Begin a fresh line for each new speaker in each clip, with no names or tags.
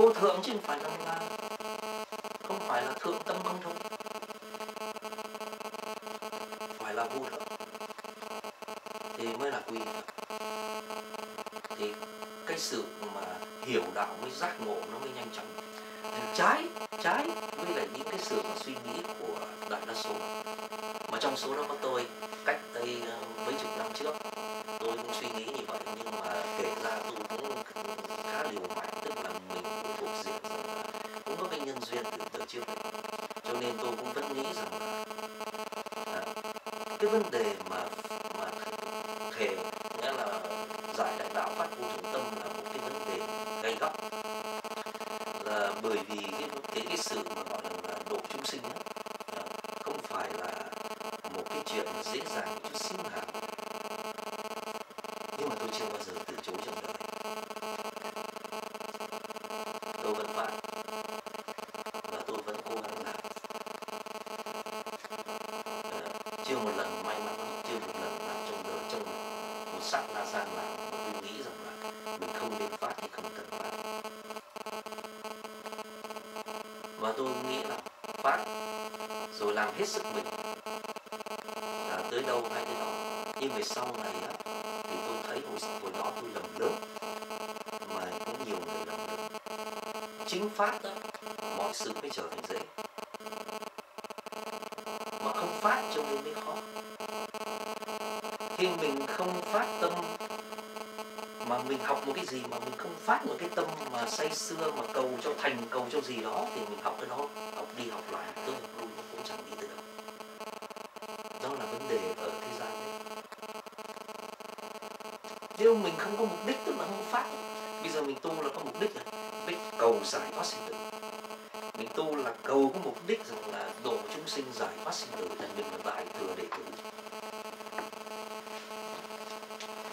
vô thượng chứ không phải là thượng tâm không thôi, phải là vô thượng thì mới là quy thượng. Thì cái sự mà hiểu đạo mới giác ngộ nó mới nhanh chóng. Thì trái với lại những cái sự mà suy nghĩ của đại đa số, mà trong số đó có tôi. Cách đây mấy chục năm trước tôi cũng suy nghĩ như vậy, nhưng mà kể ra tôi cũng khá liều mạnh, tức là mình cũng thuộc diện rằng là cũng có cái nhân duyên từ trước đấy, cho nên tôi cũng vẫn nghĩ rằng là cái vấn đề mà thể nghĩa là giải đại đạo phát vô thượng tâm là một cái vấn đề gay góc, là bởi vì cái sự mà gọi là độ chúng sinh đó, không phải là một cái chuyện dễ dàng một chút xíu nào. Nhưng mà tôi chưa bao giờ từ chối trong đời. Tôi vẫn phải và tôi vẫn cố gắng làm. Chưa một lần may mắn, chưa một lần làm trong đời, trong một sát na gian nào mà tôi nghĩ rằng là mình không nên phát thì không cần phát. Và tôi nghĩ là phát rồi làm hết sức mình, là tới đâu hay tới đó. Nhưng về sau này á, thì tôi thấy hồi đó tôi lầm lớn, mà cũng nhiều người lầm lớn. Chính phát đó, mọi sự mới trở thành dễ, mà không phát cho nên mới khó. Khi mình không phát tâm, mà mình học một cái gì mà mình không phát một cái tâm mà say sưa mà cầu cho thành, cầu cho gì đó, thì mình học cái đó, học đi học lại, tôi học luôn nó cũng chẳng đi tới đâu. Đó là vấn đề ở thế gian đấy. Nếu mình không có mục đích tức là không phát. Bây giờ mình tu là có mục đích rồi, mục đích cầu giải thoát sinh tử. Mình tu là cầu có mục đích rằng là độ chúng sinh giải thoát sinh tử, là mình là đại thừa đệ tử.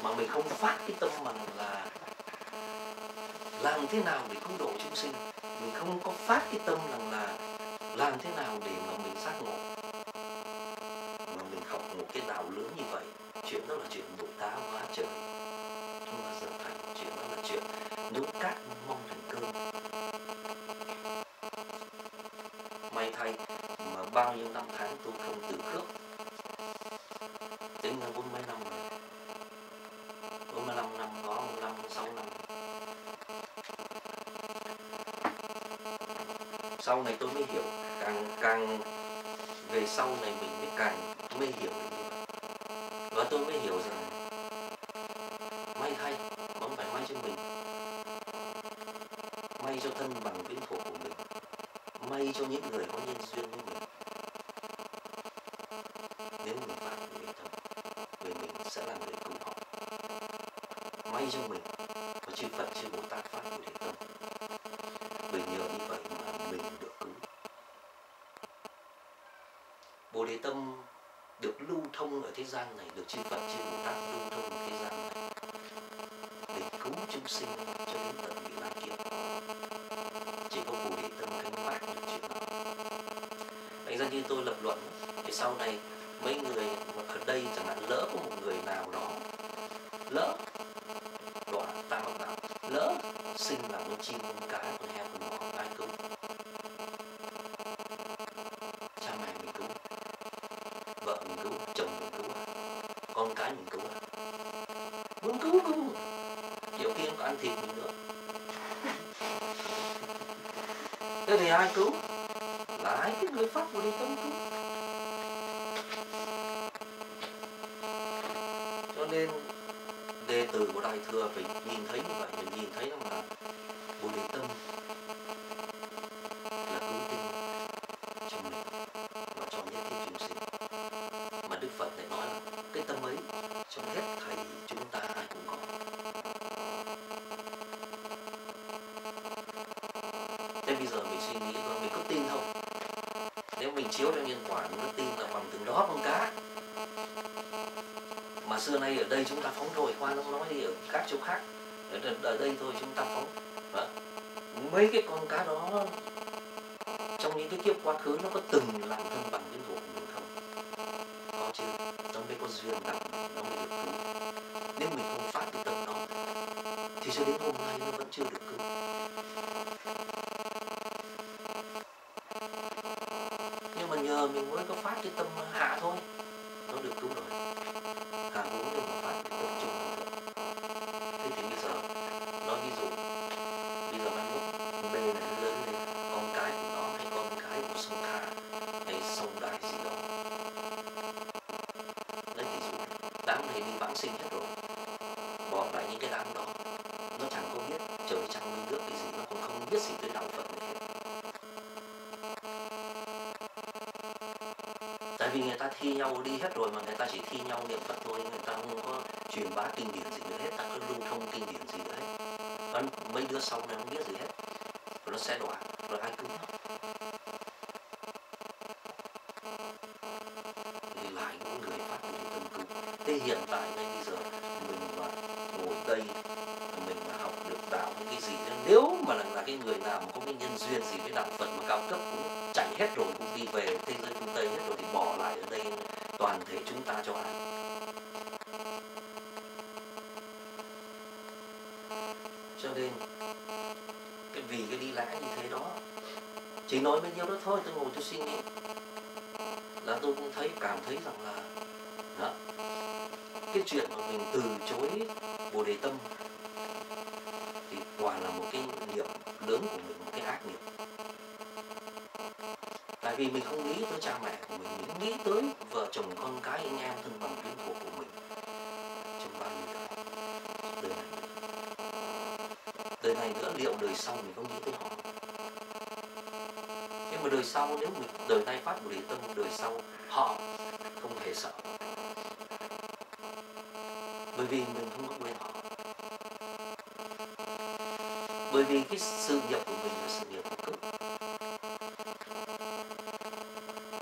Mà mình không phát cái tâm bằng là làm thế nào để cứu độ chúng sinh, mình không có phát cái tâm rằng là làm thế nào để mà mình giác ngộ, mà mình học một cái đạo lớn như vậy, chuyện đó là chuyện độ tá hóa trời, không bao giờ thành. Chuyện đó là chuyện nấu cát mong thành cơm. May thay mà bao nhiêu năm tháng tôi không từ khước, tính là 40 năm rồi, 45 năm, có 5-6 năm. Sau này tôi mới hiểu, càng về sau này mình mới hiểu được như vậy. Và tôi mới hiểu rằng may thay, không phải may cho mình, may cho thân bằng quyến thuộc của mình, may cho những người có nhân duyên với mình. Nếu mình phát về tâm, về mình sẽ là người cứu họ. May cho mình và chư Phật, chư Bồ Tát phát Bồ Đề Tâm, bởi nhờ như vậy mà mình được cứu. Bồ Đề Tâm được lưu thông ở thế gian này, được chư Phật, chư Bồ Tát lưu thông ở thế gian này để cứu chúng sinh cho đến tận vị lai kiếp. Chỉ có Bồ Đề Tâm gánh vác được chuyện đó. Thành ra như tôi lập luận thì sau này mấy người ở đây chẳng hạn, lỡ có một người nào đó lỡ đọa tam ác đạo, lỡ sinh làm con chim, con cá, con heo, con bò, ai cứu? Cha mẹ mình cứu, vợ mình cứu, chồng mình cứu, con cái mình cứu, muốn cứu, kiểu kia có ăn thịt mình nữa. Thế thì ai cứu? Là ai cái người phát Bồ Đề Tâm cứu. Cho nên đệ tử của Đại Thừa phải nhìn thấy như vậy, mình nhìn thấy rằng là Bồ Đề Tâm là cứu tinh cho mình và cho nhất thiết chúng sinh. Mà Đức Phật lại nói là cái tâm ấy cho hết thảy chúng ta ai cũng có. Thế bây giờ mình suy nghĩ là mình có tin không? Nếu mình chiếu theo nhân quả, mình có tin là bằng từng đó con cá. Mà xưa nay ở đây chúng ta phóng thôi, khoan không nói đi ở các chỗ khác, ở đây thôi chúng ta phóng. Đó. Mấy cái con cá đó trong những cái kiếp quá khứ nó có từng làm thân bằng quyến thuộc của mình không? Có chứ, nó mới có duyên nặng, nó mới được cứu. Nếu mình không phát cái tâm đó thì cho đến hôm nay nó vẫn chưa được cứu. giờ mình mới có phát cái tâm hạ thôi, nó được cứu rồi. Hạ vũ nhưng mà phát cái tâm trung bình thường. Thế thì bây giờ nói ví dụ, bây giờ mai mốt B này nó lớn lên, con cái của nó hay con cái của sông Kha hay sông Đài gì đó, lấy ví dụ đám này đi vãng sinh hết rồi, bỏ lại những cái đám đó, nó chẳng có biết trời trăng mây nước cái gì, nó cũng không biết gì tới đạo Phật nữa hết. Tại vì người ta thi nhau đi hết rồi mà người ta chỉ thi nhau niệm Phật thôi, người ta không có truyền bá kinh điển gì nữa hết, ta có lưu thông kinh điển gì nữa hết. Còn mấy đứa sau này không biết gì hết, rồi nó sẽ đọa, rồi ai cứu nó? Thì lại những người phát Bồ Đề tâm cứu. Thế hiện tại ngay bây giờ mình mà ngồi đây, mình mà học được đạo những cái gì đó, nếu mà là cái người nào mà có cái nhân duyên gì với đạo Phật mà cao cấp cũng chạy hết rồi, cũng đi về thế giới phương Tây hết rồi, thì bỏ lại ở đây toàn thể chúng ta cho ai? Cho nên vì cái đi lẽ như thế đó, chỉ nói mấy nhiêu đó thôi, tôi ngồi tôi suy nghĩ là tôi cũng cảm thấy rằng là đó, cái chuyện mà mình từ chối Bồ Đề tâm thì quả là một cái nghiệp lớn của mình, một cái ác nghiệp. Tại vì mình không nghĩ tới cha mẹ của mình nghĩ tới vợ chồng con cái anh em thân bằng quyến thuộc của mình trong bao nhiêu đời này nữa, liệu đời sau mình có nghĩ tới họ? Nhưng mà đời sau, nếu mình đời nay phát Bồ Đề tâm, đời sau họ không hề sợ, bởi vì mình không có quên họ. Bởi vì cái sự nghiệp của mình là sự nghiệp của cực.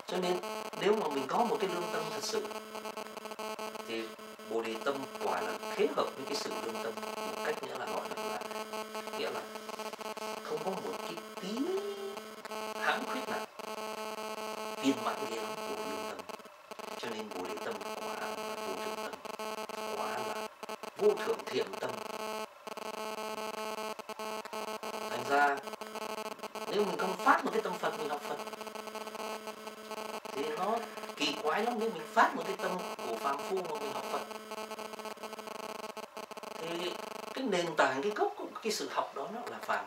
Cho nên nếu mà mình có một cái lương tâm thật sự thì Bồ Đề tâm quả là kết hợp với cái sự lương tâm một cách nghĩa là gọi là nghĩa là không có một cái tí hãm khuyết nào, viên mãn ghê lắm của lương tâm. Cho nên Bồ Đề tâm quả là vô thượng tâm, quả là vô thượng thiện tâm. Thành ra nếu mình không phát một cái tâm Phật, mình học Phật thì nó kỳ quái lắm. Nếu mình phát một cái tâm của phàm phu mà mình học Phật thì cái nền tảng, cái gốc của cái sự học đó nó là phàm.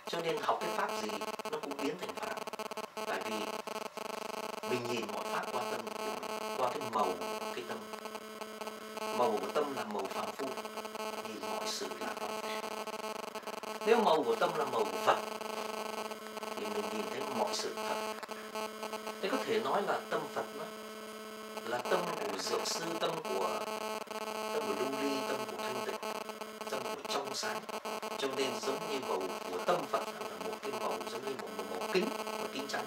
Cho nên học cái pháp gì nó cũng biến thành phàm. Tại vì mình nhìn mọi pháp qua tâm của mình, qua cái màu của cái tâm. Màu của tâm là màu phàm phu, nhìn mọi sự là phàm phu. Nếu màu của tâm là màu của Phật thì mình nhìn thấy mọi sự thật. Thế có thể nói là tâm Phật đó là tâm của Dược Sư, tâm của lưu ly, tâm của thanh tịnh, tâm của trong sáng. Cho nên giống như màu của tâm Phật là một cái màu giống như một màu kính, một kính trắng.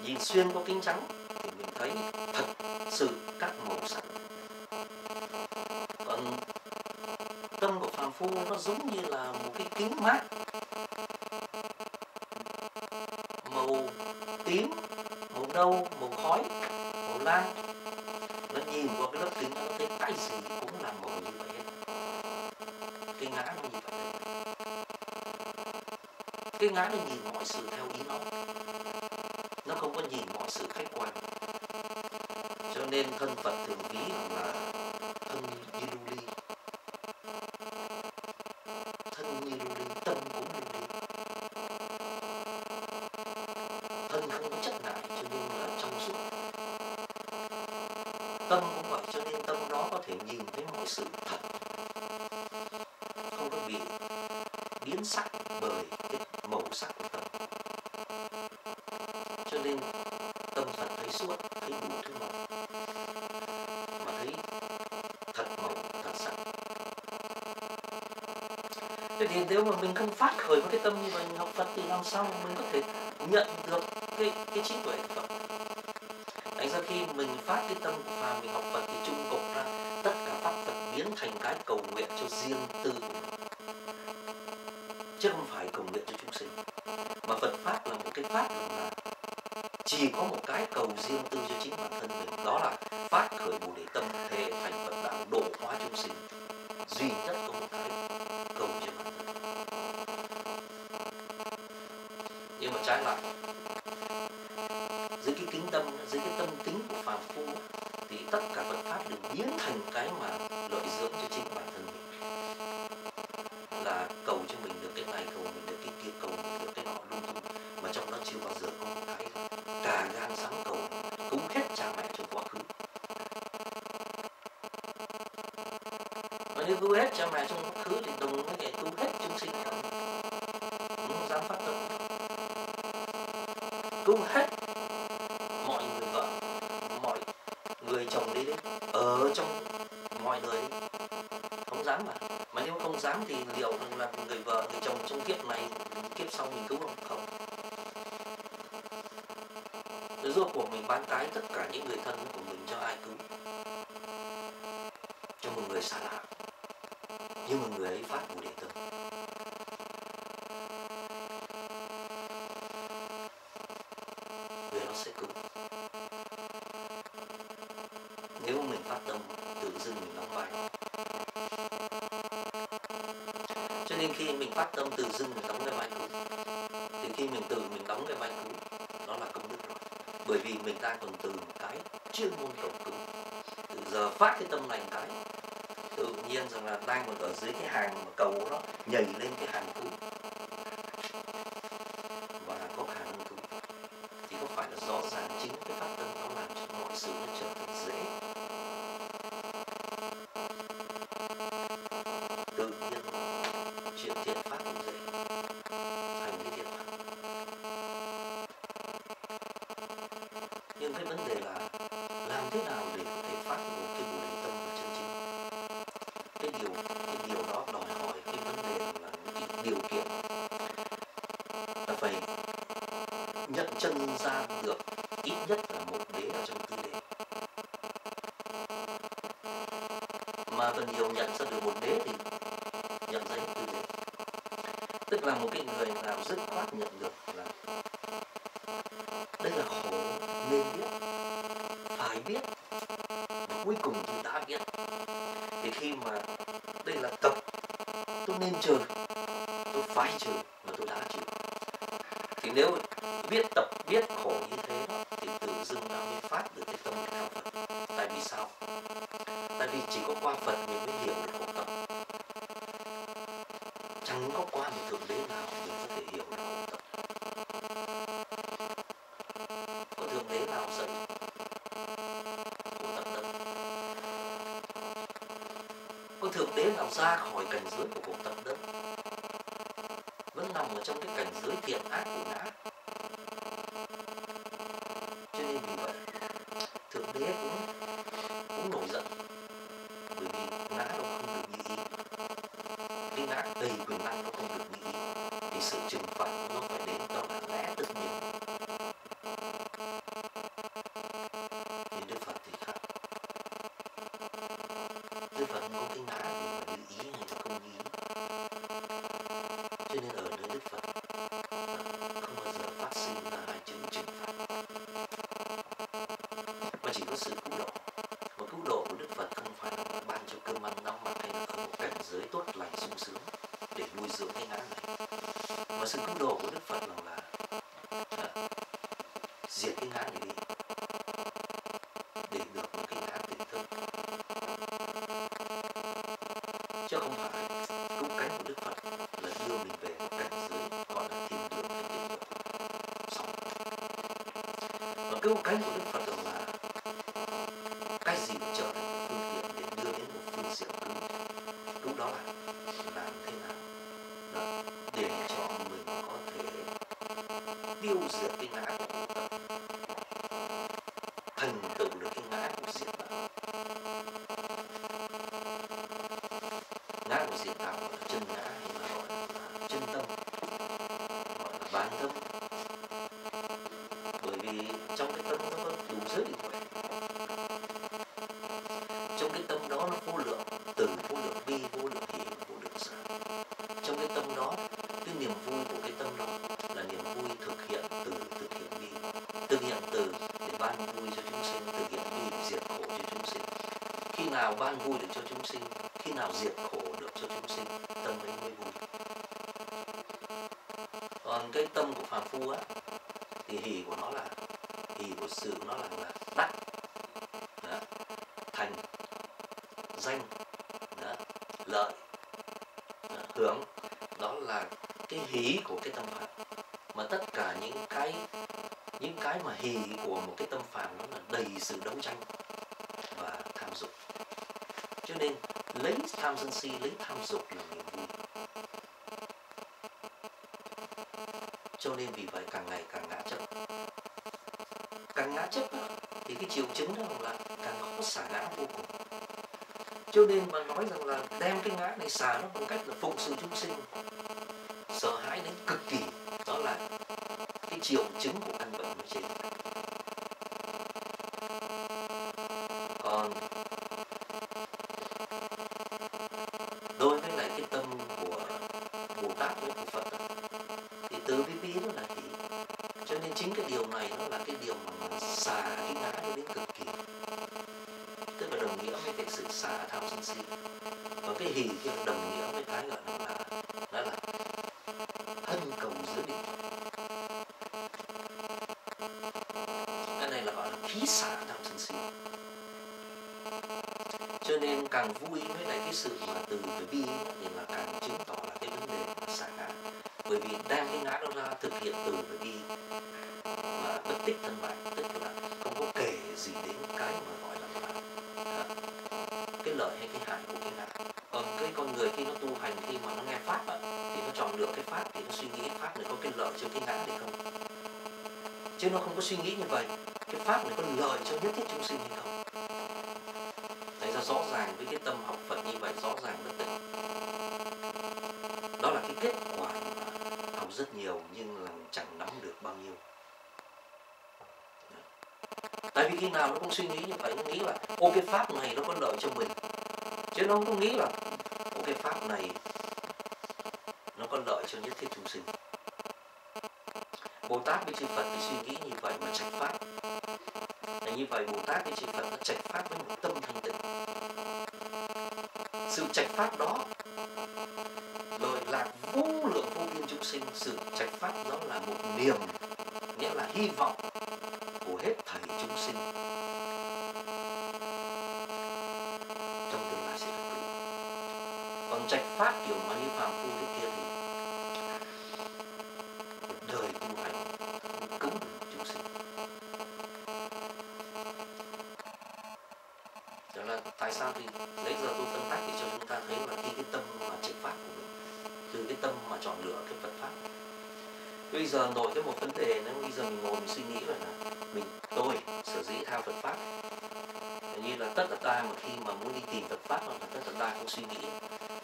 Nhìn xuyên qua kính trắng thì mình thấy thật sự các màu sắc. Còn tâm của phàm phu nó giống như là một cái kính mát, màu tím, màu nâu, màu khói, màu lam. Nó nhìn qua cái lớp kính nó thấy cái gì cũng là màu như vậy hết. Cái ngã nó như vậy. Cái ngã nó nhìn mọi sự theo ý nó không có nhìn mọi sự khách quan. Cho nên thân Phật thường ví là thân như lưu ly, thân như lưu ly, tâm cũng lưu ly. Thân không có chất ngại cho nên là trong suốt. Tâm cũng vậy, cho nên tâm đó có thể nhìn thấy mọi sự thật, không có bị biến sắc bởi cái màu sắc của tâm. Cho nên tâm Phật thấy suốt, thấy đủ thứ màu, mà thấy thật màu, thật sắc. Thế thì nếu mà mình không phát khởi một cái tâm như vậy, mình học Phật thì làm sao mình có thể nhận được cái trí tuệ của Phật? Thành ra khi mình phát cái tâm của phàm, mình học Phật thì chung cộng ra tất cả pháp Phật biến thành cái cầu nguyện cho riêng tư của mình, chứ không phải cầu nguyện cho chúng sinh. Mà Phật pháp là một cái pháp là chỉ có một cái cầu riêng tư cho chính bản thân mình, đó là phát khởi Bồ Đề tâm thể thành Phật đạo độ hóa chúng sinh. Duy nhất có một cái cầu cho bản thân. Nhưng mà trái lại, dưới cái kính tâm, dưới cái tâm tính của phàm phu thì tất cả Phật pháp đều biến thành cái mà lợi dưỡng cho chính bản thân mình, là cầu cho mình được cái này, cầu mình được cái kia, cầu mình được cái nọ lung tung, mà trong đó chưa bao giờ có một cái cả gan dám cầu cúng hết cha mẹ trong quá khứ. Mà nếu cứu hết cha mẹ trong quá khứ thì đồng với cái cứu hết chúng sinh không dám phát tâm. Cứu hết mọi người vợ, mọi người chồng đi ở trong mọi người đi, không dám mà nếu không dám thì liệu là người vợ người chồng trong kiếp này kiếp sau mình cứu không? Không. Rồi rốt cuộc mình bán cái tất cả những người thân của mình cho ai cứu? Cho một người xa lạ, nhưng mà người ấy phát Bồ Đề tâm. Người nó sẽ cứu. Nếu mình phát tâm tự dưng mình đóng vai nó. Cho nên khi mình phát tâm tự dưng mình đóng cái vai cứu, thì khi mình tự mình đóng cái vai cứu, đó là công đức rồi. Bởi vì mình ta còn từ một cái chuyên môn cầu cứu. Từ giờ phát cái tâm lành cái, tự nhiên rằng là đang còn ở dưới cái hàng mà cầu nó nhảy lên cái hàng cứu và có khả năng cứu, thì có phải là rõ ràng chính cái phát tâm nó làm cho mọi sự nó trở thành dễ. Tự nhiên chuyện thiện pháp cũng dễ thành cái thiện pháp. Nhưng cái vấn đề là làm thế nào để có thể phát một cái Bồ Đề tâm của chân chính. Cái điều đó đòi hỏi cái vấn đề là những cái điều kiện là phải nhận chân ra được ít nhất là một đế ở trong tứ đế. Mà cần nhiều nhận ra được một đế thì nhận ra hết tứ đế. Tức là một cái người nào dứt khoát nhận được là đây là khổ nên biết, phải biết, và cuối cùng tôi đã biết. Thì khi mà đây là tập, tôi nên trừ, tôi phải trừ và tôi đã trừ. Thì nếu biết tập biết khổ như thế đó, thì tự dưng nó mới phát được cái tâm theo Phật. Tại vì sao? Tại vì chỉ có qua Phật mình mới hiểu được khổ tâm. Chẳng có qua một thượng đế nào mình có thể hiểu được khổ tâm. Có thượng đế nào dạy khổ tâm đâu. Có thượng đế nào ra khỏi cảnh giới của khổ tâm đâu. Vẫn nằm ở trong cái cảnh giới thiện ác của ngã. Cho nên vì vậy thượng đế cũng nổi giận, bởi vì ngã nó không được như ý. Cái ngã đầy quyền năng nó không được như ý thì sự trừng phạt nó phải đến, đó là lẽ tất nhiên. Thì Đức Phật thì khác. Đức Phật có cái ngã để mà như ý hay là không như ý. Cho nên ở nơi Đức Phật không bao giờ phát sinh ra hai chữ trừng phạt, mà chỉ có sự cứu độ. Mà cứu độ của Đức Phật không phải là ban cho cơm ăn áo mặc hay là ở một cảnh giới tốt lành sung sướng để nuôi dưỡng cái ngã này, mà sự cứu độ của Đức Phật là diệt cái ngã này đi để được một cái ngã tỉnh thức, chứ không phải cứu cánh của Đức Phật là đưa mình về một cảnh giới gọi là thiên đường hay địa ngục. Xong. Và cứu cánh của Đức Phật là cái gì cũng trở thành một phương tiện để đưa đến một phương diện cứu đó là làm thế nào đó để cho mình có thể tiêu diệt cái ngã của khổ tập, thành tựu được cái ngã của diệt đạo. Ngã của diệt đạo gọi là chân ngã hay là gọi là chân tâm, gọi là bán tâm. Bởi vì trong cái tâm nó có đủ giới định huệ. Trong cái tâm đó nó vô lượng từ, vô lượng bi, vô lượng hỷ, vô lượng xả. Trong cái tâm đó, cái niềm vui của cái tâm đó là niềm vui thực hiện từ, thực hiện bi. Thực hiện từ để ban vui cho chúng sinh, thực hiện bi để diệt khổ cho chúng sinh. Khi nào ban vui được cho chúng sinh, khi nào diệt khổ được cho chúng sinh, tâm ấy mới vui. Còn cái tâm của phàm phu á, thì hỷ của nó là hỷ của sự nó là đắc, đó, thành, danh, đó, lợi, đó, hưởng. Đó là cái hỷ của cái tâm phàm. Mà tất cả những cái mà hỷ của một cái tâm phàm nó là đầy sự đấu tranh và tham dục. Cho nên lấy tham sân si, lấy tham dục là niềm vui. Cho nên vì vậy càng ngày càng ngã chấp. Càng ngã chấp đó, thì cái triệu chứng đó là càng khó xả ngã vô cùng. Cho nên mà nói rằng là đem cái ngã này xả nó bằng cách là phụng sự chúng sinh, sợ hãi đến cực kỳ. Đó là cái triệu chứng của căn bệnh nói trên. Còn đối với lại cái tâm của Bồ Tát với của Phật đó, thì từ bi bi nó là hỷ. Cho nên chính cái điều này nó là cái điều mà xả cái ngã nó đến cực kỳ, tức là đồng nghĩa với cái sự xả tham sân si. Còn cái hỷ kia đồng nghĩa với cái gọi là đó là hân cầu giữa định. Cái này là gọi là khí xả tham sân si. Cho nên càng vui với lại cái sự mà từ bi bi thì là càng chứng tỏ là cái vấn đề là xả ngã. Bởi vì đem cái ngã đó ra thực hiện từ bi mà bất tích thân bại, tức là không có kể gì đến cái mà gọi là cái lợi hay cái hại của cái ngã. Còn cái con người khi nó tu hành, khi mà nó nghe pháp thì nó chọn được cái pháp, thì nó suy nghĩ cái pháp này có cái lợi cho cái ngã hay không, chứ nó không có suy nghĩ như vậy cái pháp này có lợi cho nhất thiết chúng sinh hay không. Thành ra rõ ràng với cái tâm học Phật như vậy, rõ ràng bất tịnh. Đó là cái kết quả học rất nhiều nhưng là chẳng nắm được bao nhiêu. Tại vì khi nào nó cũng suy nghĩ như vậy, nó nghĩ là ô cái pháp này nó có lợi cho mình, chứ nó không nghĩ là ô cái pháp này nó có lợi cho nhất thiết chúng sinh. Bồ Tát với chư Phật thì suy nghĩ như vậy mà trạch pháp. Và như vậy Bồ Tát với chư Phật nó trạch pháp với một tâm thanh tịnh. Sự trạch pháp đó lợi lạc vô lượng vô biên chúng sinh. Sự trạch pháp đó là một niềm, nghĩa là hy vọng của hết thảy chúng sinh trong tương lai sẽ được cứu. Còn trạch pháp kiểu mà như phàm phu thế kia thì đời tu hành không cứu được chúng sinh. Đó là tại sao thì lấy giờ tôi phân tách để cho chúng ta thấy là cái tâm mà trạch pháp của mình, từ cái tâm mà chọn lựa cái Phật pháp. Bây giờ nổi cái một vấn đề, nếu bây giờ mình ngồi mình suy nghĩ rồi là tôi sở dĩ theo Phật pháp, như là tất cả ta mà khi mà muốn đi tìm Phật pháp là tất cả ta cũng suy nghĩ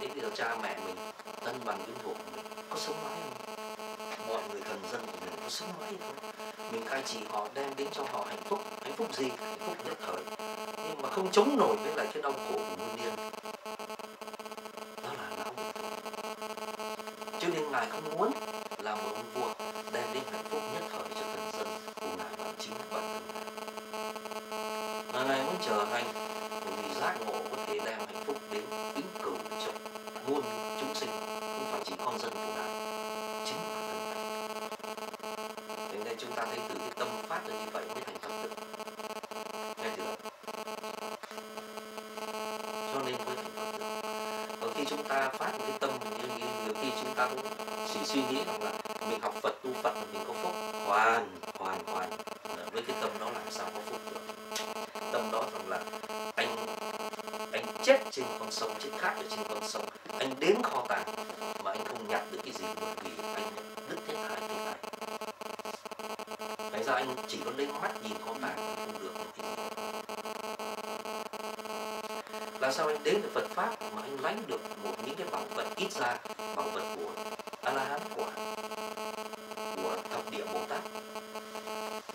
đến bây giờ cha mẹ mình, thân bằng quyến thuộc của mình có sống mãi không, mọi người thần dân của mình có sống mãi không, mình cai trị họ đem đến cho họ hạnh phúc gì, hạnh phúc nhất thời, nhưng mà không chống nổi với lại cái đau khổ của muôn niên. Đó là não bộ. Cho nên ngài không muốn làm một ông vua đem đến hạnh phúc nhất thời cho thần dân của ngài bằng chính bản thân ngài. Mà ngài muốn trở thành bởi vì giác ngộ có thể đem hạnh phúc đến vĩnh cửu cho muôn chúng sinh, không phải chỉ con dân của ngài, chính bản thân ngài. Thế nên chúng ta thấy từ cái tâm phát ra như vậy mới thành Phật được. Nghe chưa? Cho nên mới thành Phật được. Còn khi chúng ta phát một cái tâm như nhiều khi chúng ta cũng chỉ suy nghĩ rằng là mình học Phật, tu Phật là mình có phúc, hoàn với cái tâm đó làm sao có phúc được. Tâm đó rằng là anh chết trên con sông, chết khát ở trên con sông, anh đến kho tàng mà anh không nhặt được cái gì bởi vì anh đứt hết hai cái tay. Thành ra anh chỉ có lấy mắt nhìn kho tàng không được một cái gì. Là sao anh đến được Phật pháp mà anh lãnh được những cái bảo vật, ít ra bảo vật của A La Hán, của thập địa Bồ Tát,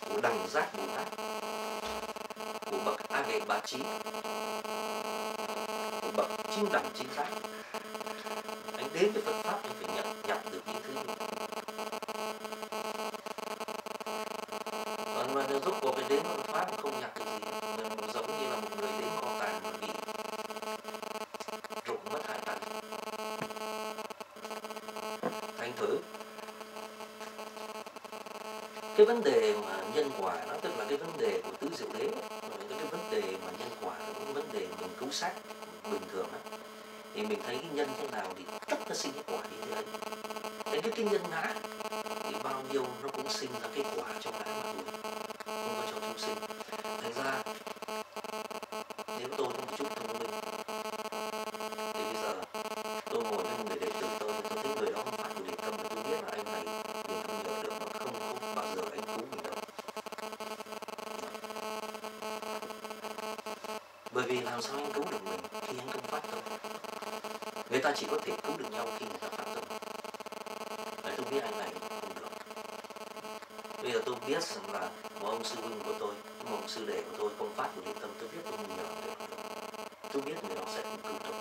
của đẳng giác Bồ Tát, của bậc A Đệ Bá Trí, của bậc chinh đẳng chính giác. Anh đến với Phật pháp anh phải nhận được những thứ như vậy. Còn mà giúp cuộc phải đến Phật pháp không nhặt được gì, giống như là một người đến kho tàng mà bị rụng mất hai tay. Thành thử cái vấn đề mà nhân quả nó tức là cái vấn đề của tứ diệu đế, cái vấn đề mà nhân quả là cái vấn đề mình cứu xác bình thường á, thì mình thấy cái nhân thế nào thì tất nó sinh cái quả như thế ấy. Thế cái nhân ngã thì bao nhiêu nó cũng sinh ra cái quả cho ngã mà thôi, không có cho chúng sinh. Thành ra nếu tôi có một chút thông minh thì bây giờ tôi ngồi với một người đệ tử tôi thấy người đó không phải của đệ tâm, mà tôi biết là anh này mình không nhờ được, mà không bao giờ anh cứu mình đâu. Bởi vì làm sao anh cứu được mình khi anh không phát tâm? Người ta chỉ có thể cứu được nhau khi người ta phát tâm. Đấy, tôi biết anh này không được. Bây giờ tôi biết rằng là một ông sư huynh của tôi, một ông sư đệ của tôi không phát của đệ tâm, tôi biết tôi không nhờ được. Tôi biết người đó sẽ không cứu tôi.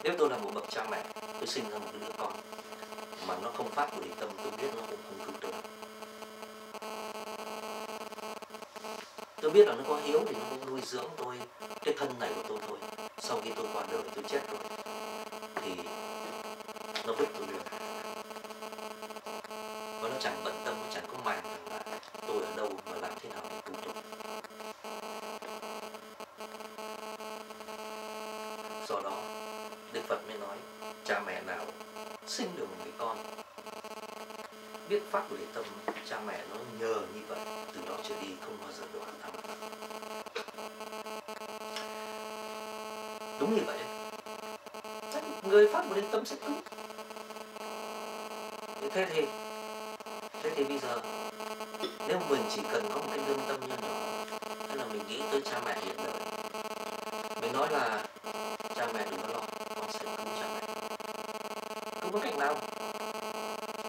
Nếu tôi là một bậc cha mẹ, tôi sinh ra một cái đứa con mà nó không phát của đệ tâm, tôi biết nó cũng không cứu tôi. Tôi biết là nó có hiếu thì nó cũng nuôi dưỡng tôi, cái thân này của tôi thôi. Sau khi tôi qua đời, tôi chết rồi thì nó vứt tôi luôn. Và nó chẳng bận tâm, nó chẳng có màng rằng là tôi ở đâu mà làm thế nào để cứu tôi. Do đó Đức Phật mới nói cha mẹ nào sinh được một người con biết phát của đệ tâm, cha mẹ nó nhờ như vậy, từ đó trở đi không bao giờ được hoàn thành. Đúng như vậy. Người phát của đệ tâm sẽ cứu. Thế thì bây giờ nếu mình chỉ cần có một cái lương tâm nho nhỏ, tức là mình nghĩ tới cha mẹ hiện đời, mình nói là cha mẹ đừng có lo, con sẽ cứu cha mẹ. Cứu bằng cách nào?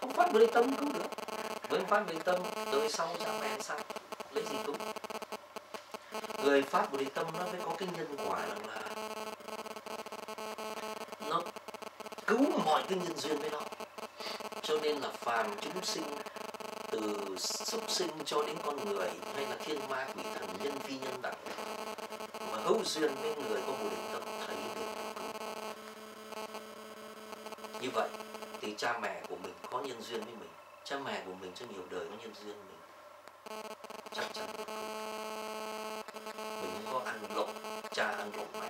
Không phát với tâm cứu được. Với phát với tâm, đời sau cha mẹ sao? Lấy gì cứu? Người phát với tâm nó mới có cái nhân quả là nó cứu mọi cái nhân duyên với nó. Cho nên là phàm chúng sinh, từ súc sinh cho đến con người hay là thiên ma quỷ thần nhân phi nhân đẳng, mà hữu duyên với người có bồ đề tâm thấy được cứu. Như vậy thì cha mẹ của mình có nhân duyên với mình, cha mẹ của mình cho nhiều đời có nhân duyên với mình, chắc chắn được cứu. Mình không có ăn lộn cha, ăn lộn mẹ,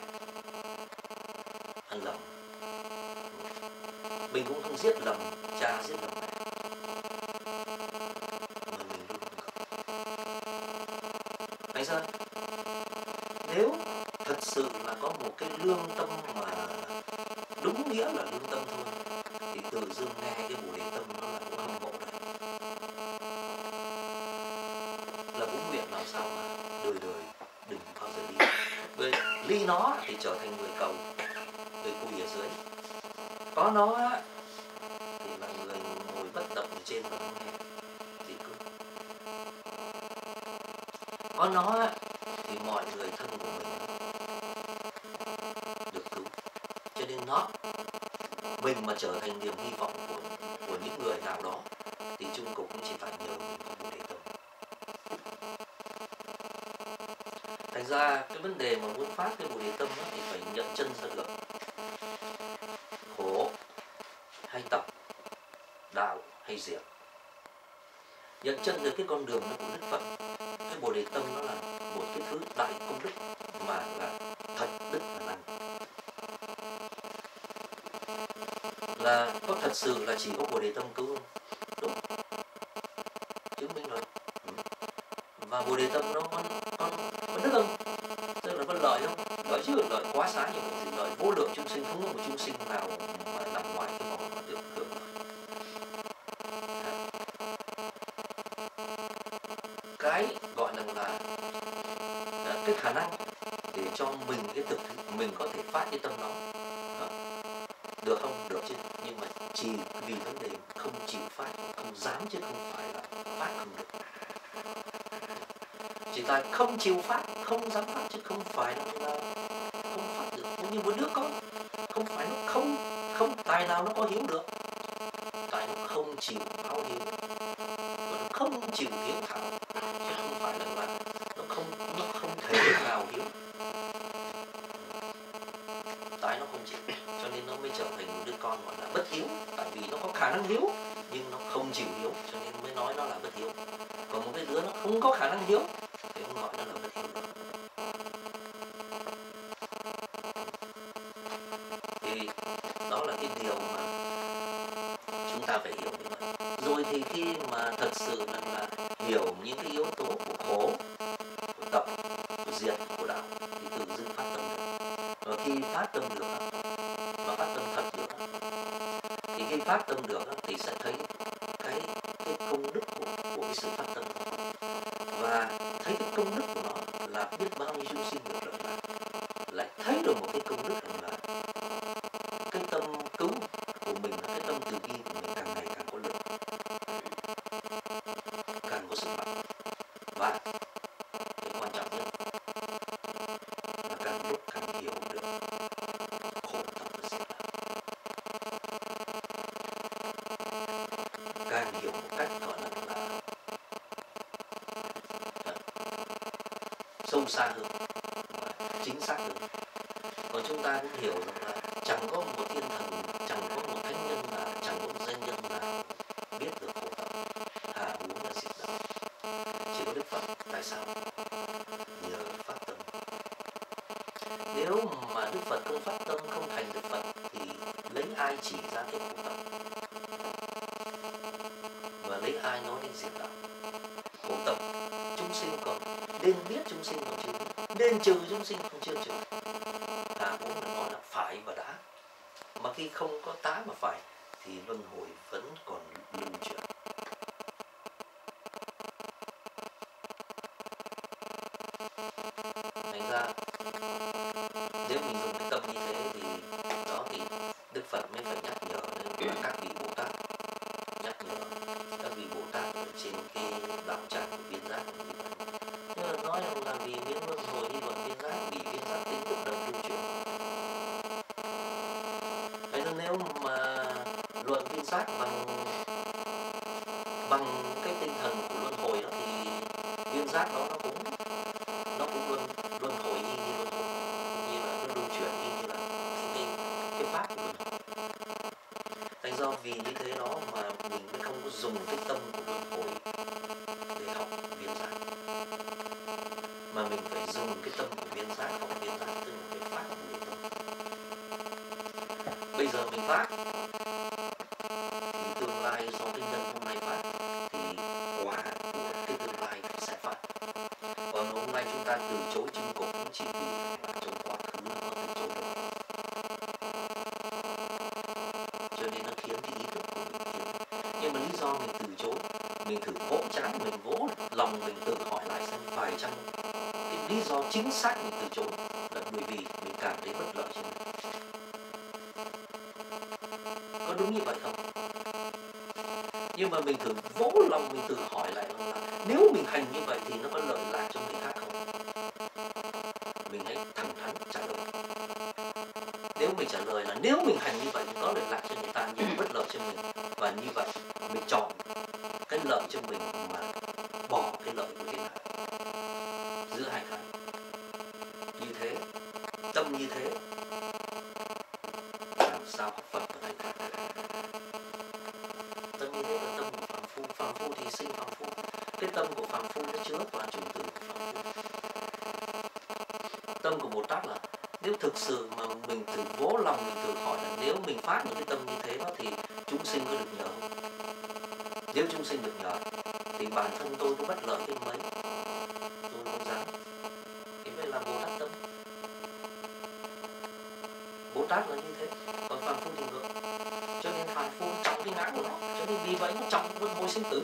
ăn lầm. Mình cũng không giết lầm cha, giết lầm mẹ, mà mình luôn không. Thành ra nếu thật sự là có một cái lương tâm mà đúng nghĩa là lương tâm thôi, thì tự dưng nghe cái bồ đề tâm nó là cũng hâm mộ đấy, là cũng nguyện làm sao mà đời đời đừng bao giờ đi. Bởi ly nó thì trở thành người cầu, người cùi ở dưới. Có nó thì là người ngồi bất động ở trên và nó nghe thì cứ. Có nó thì mọi người thân của mình được cứu. Cho nên mình mà trở thành niềm hy vọng của những người nào đó thì chung cục cũng chỉ phải nhờ mình có bồ đề tâm. Thành ra cái vấn đề mà muốn phát cái bồ đề tâm thì phải nhận chân ra được khổ hay tập, đạo hay diệt. Nhận chân được cái con đường của Đức Phật. Cái bồ đề tâm nó là một cái thứ đại công đức mà là thật đức là năng. Là có thật sự là chỉ có bồ đề tâm cứu không? Đúng, chứng minh rồi. Và bồ đề tâm nó có đức không? Tức là có lợi không? Lợi chứ, lợi quá xá nhiều gì, lợi vô lượng chúng sinh, không có một chúng sinh nào mà nằm ngoài cái vòng mà được hưởng lợi. Cái gọi là cái khả năng để cho mình cái thực mình có thể phát cái tâm đó. Được không? Được chứ. Nhưng mà chỉ vì vấn đề không chịu phát, không dám chứ không phải là phát không được. Chỉ tại không chịu phát, không dám phát chứ không phải là không phát được. Cũng như một đứa con, không phải nó không tài nào nó có hiếu được. Tại nó không chịu tháo hiếu, và nó không chịu hiếu thảo, chứ không phải là nó không thể nào hiếu. Tại nó không chịu, cho nên nó mới trở thành một đứa con gọi là bất hiếu. Tại vì nó có khả năng hiếu, nhưng nó không chịu hiếu, cho nên mới nói nó là bất hiếu. Còn một cái đứa nó không có khả năng hiếu thì không gọi nó là bất hiếu được. Thì đó là cái điều mà chúng ta phải hiểu như vậy. Rồi thì khi mà thật sự là hiểu những cái yếu tố của khổ, của tập, của diệt, của đạo thì tự dưng phát tâm được. Và khi phát tâm được và phát tâm thật được thì khi phát tâm được thì sẽ thấy cái công đức của cái sự phát tâm, và thấy cái công đức của nó là biết bao nhiêu chúng sinh được lợi lạc, lại thấy được một cái công đức là cái tâm cứu của mình, cái tâm từ bi của mình càng ngày càng có lực, càng có sức mạnh, và cái quan trọng nhất là càng lúc càng hiểu được khổ tập và diệt, càng hiểu một cách gọi là sâu xa hơn, chính xác hơn. Còn chúng ta cũng hiểu rằng là chẳng có một thiên thần, chẳng có một thánh nhân nào, chẳng có một danh nhân nào biết được khổ tập, thà huống là diệt đạo. Chỉ có Đức Phật. Tại sao? Nhờ phát tâm. Nếu mà Đức Phật không phát tâm, không thành Đức Phật thì lấy ai chỉ ra cái khổ tập, và lấy ai nói đến diệt đạo? Khổ tập chúng sinh còn nên biết, chúng sinh còn chưa biết, nên trừ chúng sinh còn chưa trừ. Thà huống là nói là phải và đã, mà khi không có tá mà phải thì luân hồi vẫn còn lưu chuyển. Thành ra nếu mình dùng cái tâm như thế thì đó thì Đức Phật mới phải nhắc nhở đến các vị Bồ Tát, nhắc nhở các vị Bồ Tát ở trên cái đạo tràng của Biên Giác như vậy. Nhưng mà nói là vì miếng luân hồi đi luận Biên Giác, vì Biên Giác tính tức đồng lưu chuyển. Thế nên nếu mà luận Biên Giác bằng cái tinh thần của luân hồi đó thì Biên Giác đó nó cũng luân hồi y như luân hồi, như là nó lưu chuyển y như là cái pháp của luân hồi. Thành do vì như thế đó mà mình mới không có dùng cái tâm của luân hồi để học Biên Giác, mà mình phải dùng cái tâm của Biên Giác, học Biên Giác tức là cái pháp của Biên Giác. Bây giờ mình phát thì tương lai do cái nhân hôm nay phát thì quả của cái tương lai sẽ phát. Còn hôm nay chúng ta từ chối chứng cổ cũng chỉ vì là trong quá khứ nó có từ chối được, cho nên nó khiến cái ý thức của mình thiếu. Nhưng mà lý do mình từ chối, mình thử vỗ chán, mình vỗ lòng mình tự hỏi lại xem phải chăng cái lý do chính xác mình từ chối là bởi vì mình cảm thấy bất lợi cho mình. Có đúng như vậy không? Nhưng mà mình thử vỗ lòng mình tự hỏi lại là nếu mình hành như vậy thì nó có lợi lạc cho người khác không? Mình hãy thẳng thắn trả lời. Nếu mình trả lời là nếu mình hành như vậy thì có lợi lạc cho người ta nhưng bất lợi cho mình, và như vậy mình chọn cái lợi cho mình mà bỏ cái lợi của thiên hạ, giữa hai cái. Như thế, tâm như thế làm sao học Phật và thành Phật? Tâm như thế là tâm của phàm phu. Phàm phu thì sinh phàm phu. Cái tâm của phàm phu nó chứa toàn chủng tử của phàm phu. Tâm của Bồ Tát là nếu thực sự mà mình tự vỗ lòng mình tự hỏi là nếu mình phát những cái tâm như thế đó thì chúng sinh có được nhờ không? Nếu chúng sinh được nhờ thì bản thân tôi có bất lợi đến mấy, tôi không dám. Thế mới là Bồ Tát tâm. Bồ Tát là như thế, còn phàm phu thì ngược. Cho nên phàm phu trọng cái ngã của nó, cho nên vì vậy nó trọng luân hồi sinh tử.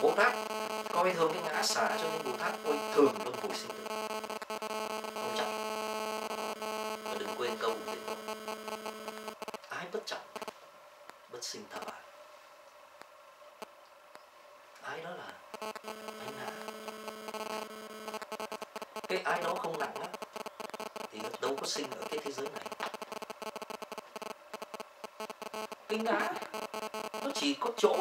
Bồ Tát coi thường cái ngã xả, cho nên Bồ Tát coi thường luân hồi sinh tử. Không trọng. Và đừng quên câu của Thiện Tông: ái bất trọng, bất sinh tà bà. Ái đó là ái ngã. Cái ái đó không nặng á thì nó đâu có sinh ở cái thế giới này. Cái ngã nó chỉ có chỗ